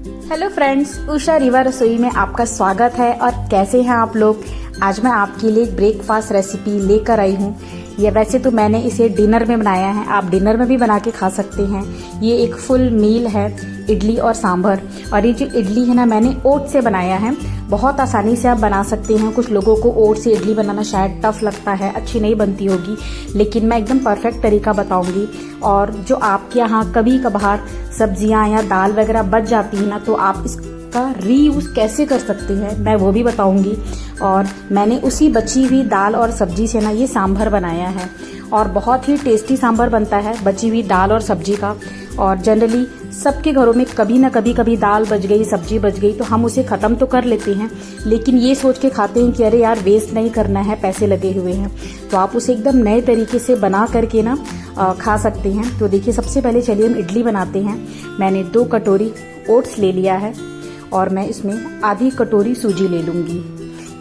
Hello friends, Usha Rewa रसोई में आपका स्वागत है। और कैसे हैं आप लोग। आज मैं आपके लिए एक ब्रेकफास्ट रेसिपी लेकर आई हूँ। ये वैसे तो मैंने इसे डिनर में बनाया है, आप डिनर में भी बना के खा सकते हैं। ये एक फुल मील है, इडली और सांभर। और ये जो इडली है ना, मैंने ओट से बनाया है। बहुत आसानी से आप बना सकते हैं। कुछ लोगों को ओट से इडली बनाना शायद टफ लगता है, अच्छी नहीं बनती होगी, लेकिन मैं एकदम परफेक्ट तरीका बताऊंगी। और जो आपके यहाँ कभी कभार सब्जियां या दाल वगैरह बच जाती है ना, तो आप इसका रीयूज कैसे कर सकते हैं, मैं वो भी बताऊंगी। और मैंने उसी बची हुई दाल और सब्जी से ना ये सांभर बनाया है, और बहुत ही टेस्टी सांभर बनता है बची हुई दाल और सब्जी का। और जनरली सबके घरों में कभी ना कभी दाल बच गई, सब्जी बच गई, तो हम उसे ख़त्म तो कर लेते हैं, लेकिन ये सोच के खाते हैं कि अरे यार वेस्ट नहीं करना है, पैसे लगे हुए हैं। तो आप उसे एकदम नए तरीके से बना करके ना खा सकते हैं। तो देखिए, सबसे पहले चलिए हम इडली बनाते हैं। मैंने 2 कटोरी ओट्स ले लिया है, और मैं इसमें आधी कटोरी सूजी ले लूँगी।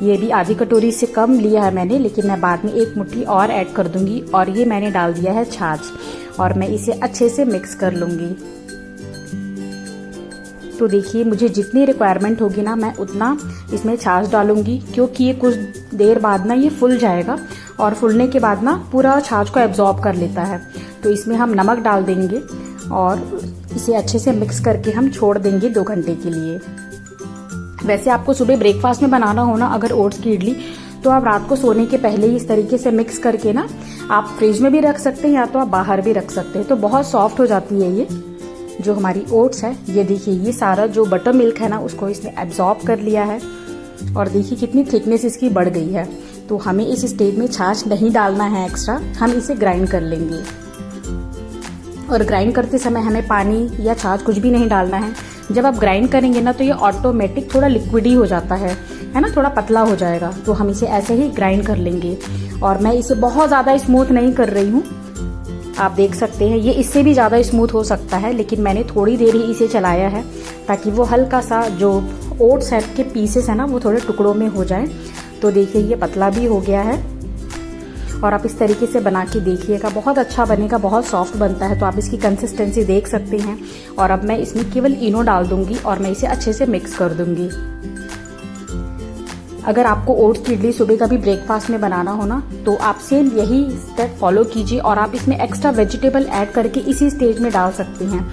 ये भी आधी कटोरी से कम लिया है मैंने, लेकिन मैं बाद में 1 मुट्ठी और ऐड कर दूंगी। और ये मैंने डाल दिया है छाछ, और मैं इसे अच्छे से मिक्स कर लूंगी। तो देखिए, मुझे जितनी रिक्वायरमेंट होगी ना, मैं उतना इसमें छाछ डालूंगी, क्योंकि ये कुछ देर बाद ना ये फूल जाएगा, और फूलने के बाद ना पूरा छाछ को एब्जॉर्ब कर लेता है। तो इसमें हम नमक डाल देंगे, और इसे अच्छे से मिक्स करके हम छोड़ देंगे 2 घंटे के लिए। वैसे आपको सुबह ब्रेकफास्ट में बनाना हो ना अगर ओट्स की इडली, तो आप रात को सोने के पहले ही इस तरीके से मिक्स करके ना आप फ्रिज में भी रख सकते हैं, या तो आप बाहर भी रख सकते हैं। तो बहुत सॉफ्ट हो जाती है ये जो हमारी ओट्स है। ये देखिए, ये सारा जो बटर मिल्क है ना, उसको इसने एब्जॉर्ब कर लिया है। और देखिए कितनी थिकनेस इसकी बढ़ गई है। तो हमें इस स्टेज में छाछ नहीं डालना है एक्स्ट्रा, हम इसे ग्राइंड कर लेंगे। और ग्राइंड करते समय हमें पानी या छाछ कुछ भी नहीं डालना है। जब आप ग्राइंड करेंगे ना, तो ये ऑटोमेटिक थोड़ा लिक्विडी हो जाता है ना, थोड़ा पतला हो जाएगा। तो हम इसे ऐसे ही ग्राइंड कर लेंगे। और मैं इसे बहुत ज़्यादा स्मूथ नहीं कर रही हूँ, आप देख सकते हैं ये इससे भी ज़्यादा स्मूथ हो सकता है, लेकिन मैंने थोड़ी देर ही इसे चलाया है, ताकि वो हल्का सा जो ओट्स है के पीसेस है ना, वो थोड़े टुकड़ों में हो जाए। तो देखिए, ये पतला भी हो गया है। और आप इस तरीके से बना के देखिएगा, बहुत अच्छा बनेगा, बहुत सॉफ्ट बनता है। तो आप इसकी कंसिस्टेंसी देख सकते हैं। और अब मैं इसमें केवल इनो डाल दूंगी, और मैं इसे अच्छे से मिक्स कर दूंगी। अगर आपको ओट्स की इडली सुबह का भी ब्रेकफास्ट में बनाना हो ना, तो आप सेम यही स्टेप फॉलो कीजिए। और आप इसमें एक्स्ट्रा वेजिटेबल ऐड करके इसी स्टेज में डाल सकते हैं।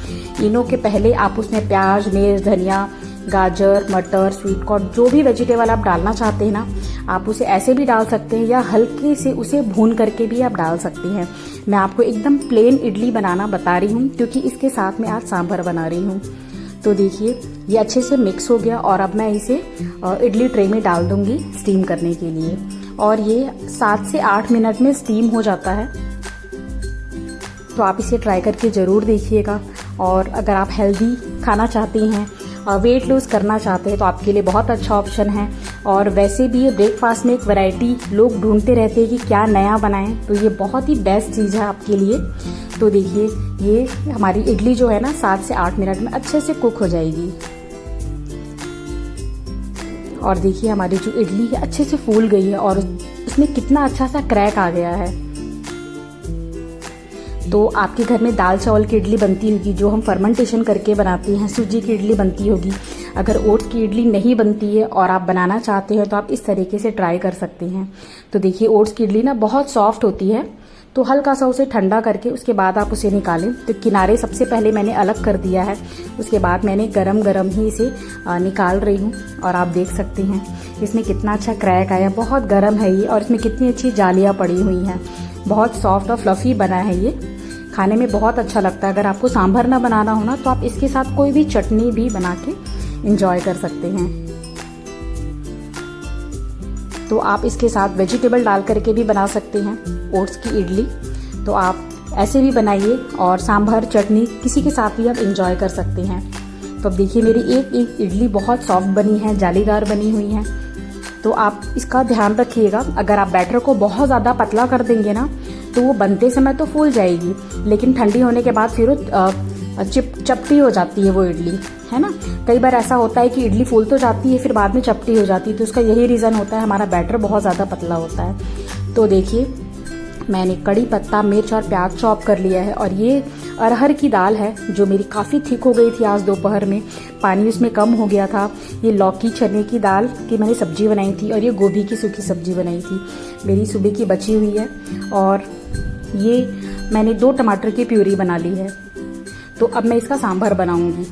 इनो के पहले आप उसमें प्याज, मिर्च, धनिया, गाजर, मटर, स्वीट कॉर्न, जो भी वेजिटेबल आप डालना चाहते हैं ना, आप उसे ऐसे भी डाल सकते हैं, या हल्के से उसे भून करके भी आप डाल सकते हैं। मैं आपको एकदम प्लेन इडली बनाना बता रही हूँ, क्योंकि इसके साथ में आज सांभर बना रही हूँ। तो देखिए, ये अच्छे से मिक्स हो गया, और अब मैं इसे इडली ट्रे में डाल दूंगी स्टीम करने के लिए। और ये 7 से 8 मिनट में स्टीम हो जाता है। तो आप इसे ट्राई करके ज़रूर देखिएगा। और अगर आप हेल्दी खाना चाहती हैं, वेट लूज करना चाहते हैं, तो आपके लिए बहुत अच्छा ऑप्शन है। और वैसे भी ये ब्रेकफास्ट में एक वैरायटी लोग ढूंढते रहते हैं कि क्या नया बनाएं, तो ये बहुत ही बेस्ट चीज़ है आपके लिए। तो देखिए, ये हमारी इडली जो है ना, 7 से 8 मिनट में अच्छे से कुक हो जाएगी। और देखिए, हमारी जो इडली है अच्छे से फूल गई है, और उसमें कितना अच्छा सा क्रैक आ गया है। तो आपके घर में दाल चावल की इडली बनती होगी, जो हम फर्मेंटेशन करके बनाते हैं, सूजी की इडली बनती होगी। अगर ओट्स की इडली नहीं बनती है और आप बनाना चाहते हैं, तो आप इस तरीके से ट्राई कर सकते हैं। तो देखिए, ओट्स की इडली ना बहुत सॉफ्ट होती है। तो हल्का सा उसे ठंडा करके उसके बाद आप उसे निकालें। तो किनारे सबसे पहले मैंने अलग कर दिया है, उसके बाद मैंने गरम ही इसे निकाल रही हूँ। और आप देख सकते हैं इसमें कितना अच्छा क्रैक आया, बहुत गर्म है ये, और इसमें कितनी अच्छी जालियाँ पड़ी हुई हैं। बहुत सॉफ्ट और फ्लफी बना है ये, खाने में बहुत अच्छा लगता है। अगर आपको सांभर ना बनाना हो ना, तो आप इसके साथ कोई भी चटनी भी बना के एंजॉय कर सकते हैं। तो आप इसके साथ वेजिटेबल डाल करके भी बना सकते हैं ओट्स की इडली। तो आप ऐसे भी बनाइए, और सांभर, चटनी किसी के साथ भी आप एंजॉय कर सकते हैं। तो अब देखिए, मेरी एक इडली बहुत सॉफ्ट बनी है, जालीदार बनी हुई है। तो आप इसका ध्यान रखिएगा। अगर आप बैटर को बहुत ज़्यादा पतला कर देंगे ना, तो वो बनते समय तो फूल जाएगी, लेकिन ठंडी होने के बाद फिर वो चपटी हो जाती है वो इडली, है ना। कई बार ऐसा होता है कि इडली फूल तो जाती है, फिर बाद में चपटी हो जाती है। तो उसका यही रीज़न होता है, हमारा बैटर बहुत ज़्यादा पतला होता है। तो देखिए, मैंने कड़ी पत्ता, मिर्च और प्याज चॉप कर लिया है, और ये अरहर की दाल है जो मेरी काफ़ी थिक हो गई थी आज दोपहर में, पानी उसमें कम हो गया था। ये लौकी चने की दाल की मैंने सब्जी बनाई थी और ये गोभी की सूखी सब्जी बनाई थी, मेरी सुबह की बची हुई है। और ये मैंने 2 टमाटर की प्यूरी बना ली है। तो अब मैं इसका सांभर बनाऊंगी।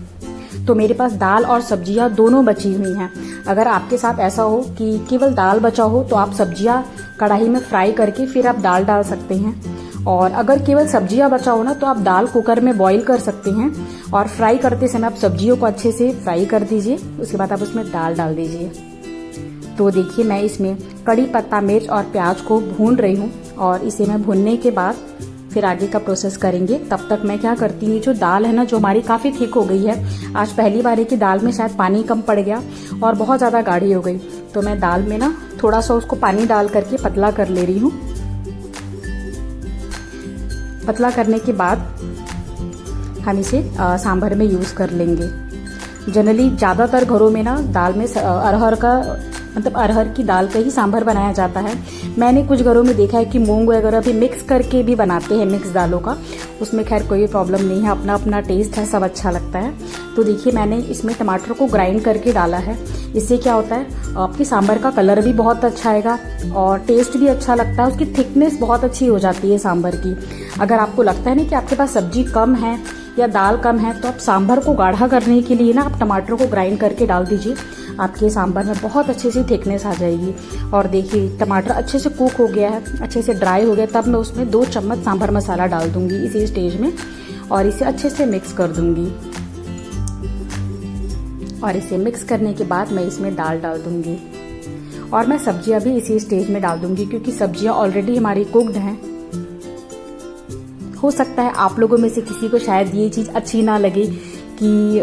तो मेरे पास दाल और सब्जियां दोनों बची हुई हैं। अगर आपके साथ ऐसा हो कि केवल दाल बचा हो तो आप सब्जियां कढ़ाई में फ्राई करके फिर आप दाल डाल सकते हैं। और अगर केवल सब्जियां बचा हो ना तो आप दाल कुकर में बॉईल कर सकते हैं और फ्राई करते समय आप सब्जियों को अच्छे से फ्राई कर दीजिए। उसके बाद आप उसमें दाल डाल दीजिए। तो देखिए मैं इसमें कड़ी पत्ता, मिर्च और प्याज को भून रही हूँ और इसे मैं भूनने के बाद फिर आगे का प्रोसेस करेंगे। तब तक मैं क्या करती हूँ, जो दाल है ना जो हमारी काफ़ी थिक हो गई है, आज पहली बार है कि दाल में शायद पानी कम पड़ गया और बहुत ज़्यादा गाढ़ी हो गई, तो मैं दाल में ना थोड़ा सा उसको पानी डाल करके पतला कर ले रही हूँ। पतला करने के बाद हम इसे सांभर में यूज़ कर लेंगे। जनरली ज़्यादातर घरों में ना दाल में अरहर की दाल का ही सांभर बनाया जाता है। मैंने कुछ घरों में देखा है कि मूंग वगैरह भी मिक्स करके भी बनाते हैं, मिक्स दालों का। उसमें खैर कोई प्रॉब्लम नहीं है, अपना अपना टेस्ट है, सब अच्छा लगता है। तो देखिए मैंने इसमें टमाटर को ग्राइंड करके डाला है। इससे क्या होता है, आपकी सांभर का कलर भी बहुत अच्छा आएगा और टेस्ट भी अच्छा लगता है। उसकी थिकनेस बहुत अच्छी हो जाती है सांभर की। अगर आपको लगता है ना कि आपके पास सब्जी कम है या दाल कम है तो आप सांभर को गाढ़ा करने के लिए ना आप टमाटर को ग्राइंड करके डाल दीजिए, आपके सांभर में बहुत अच्छे से थिकनेस आ जाएगी। और देखिए टमाटर अच्छे से कुक हो गया है, अच्छे से ड्राई हो गया। तब मैं उसमें 2 चम्मच सांभर मसाला डाल दूंगी इसी स्टेज में और इसे अच्छे से मिक्स कर दूंगी। और इसे मिक्स करने के बाद मैं इसमें दाल डाल दूंगी और मैं सब्जियां भी इसी स्टेज में डाल दूंगी क्योंकि सब्जियां ऑलरेडी हमारी कुक्ड हैं। हो सकता है आप लोगों में से किसी को शायद ये चीज़ अच्छी ना लगे कि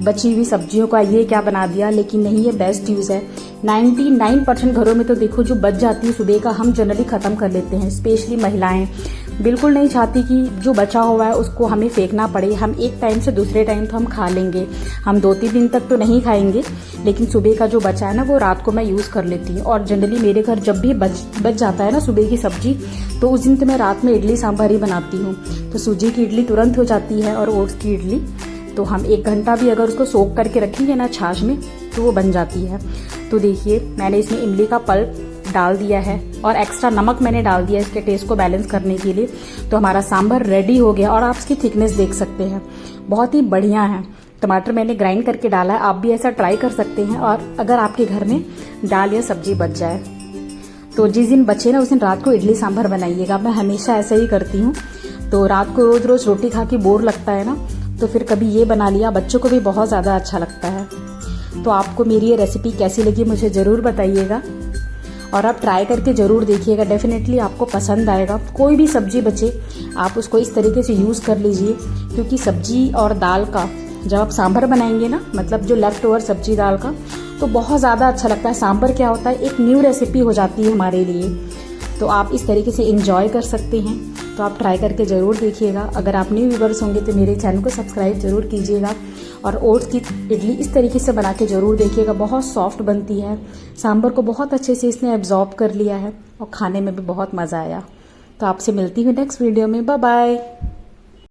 बची हुई सब्जियों का ये क्या बना दिया, लेकिन नहीं, ये बेस्ट यूज़ है। 99% घरों में तो देखो जो बच जाती है सुबह का हम जनरली ख़त्म कर लेते हैं। स्पेशली महिलाएं बिल्कुल नहीं चाहती कि जो बचा हुआ है उसको हमें फेंकना पड़े। हम एक टाइम से दूसरे टाइम तो हम खा लेंगे, हम 2-3 दिन तक तो नहीं खाएंगे, लेकिन सुबह का जो बचा है ना वो रात को मैं यूज़ कर लेती हूँ। और जनरली मेरे घर जब भी बच जाता है ना सुबह की सब्जी तो उस दिन तो मैं रात में इडली सांभर ही बनाती हूँ। तो सूजी की इडली तुरंत हो जाती है और ओट्स की इडली तो हम 1 घंटा भी अगर उसको सोक करके रखेंगे ना छाछ में तो वो बन जाती है। तो देखिए मैंने इसमें इमली का पल्प डाल दिया है और एक्स्ट्रा नमक मैंने डाल दिया इसके टेस्ट को बैलेंस करने के लिए। तो हमारा सांभर रेडी हो गया और आप इसकी थिकनेस देख सकते हैं, बहुत ही बढ़िया है। टमाटर मैंने ग्राइंड करके डाला है, आप भी ऐसा ट्राई कर सकते हैं। और अगर आपके घर में दाल या सब्जी बच जाए तो जिस दिन बचे ना उस दिन रात को इडली सांभर बनाइएगा। मैं हमेशा ऐसा ही करती हूँ। तो रात को रोज रोज रोटी खा के बोर लगता है ना, तो फिर कभी ये बना लिया, बच्चों को भी बहुत ज़्यादा अच्छा लगता है। तो आपको मेरी ये रेसिपी कैसी लगी मुझे ज़रूर बताइएगा और आप ट्राई करके ज़रूर देखिएगा, डेफिनेटली आपको पसंद आएगा। कोई भी सब्जी बचे आप उसको इस तरीके से यूज़ कर लीजिए, क्योंकि सब्जी और दाल का जब आप सांभर बनाएंगे ना, मतलब जो लेफ्ट ओवर सब्जी दाल का, तो बहुत ज़्यादा अच्छा लगता है। सांभर क्या होता है, एक न्यू रेसिपी हो जाती है हमारे लिए। तो आप इस तरीके से एंजॉय कर सकते हैं। तो आप ट्राई करके ज़रूर देखिएगा। अगर आप न्यू व्यूअर्स होंगे तो मेरे चैनल को सब्सक्राइब जरूर कीजिएगा और ओट्स की इडली इस तरीके से बना के ज़रूर देखिएगा, बहुत सॉफ्ट बनती है। सांभर को बहुत अच्छे से इसने एब्जॉर्ब कर लिया है और खाने में भी बहुत मज़ा आया। तो आपसे मिलती हूँ नेक्स्ट वीडियो में। Bye bye.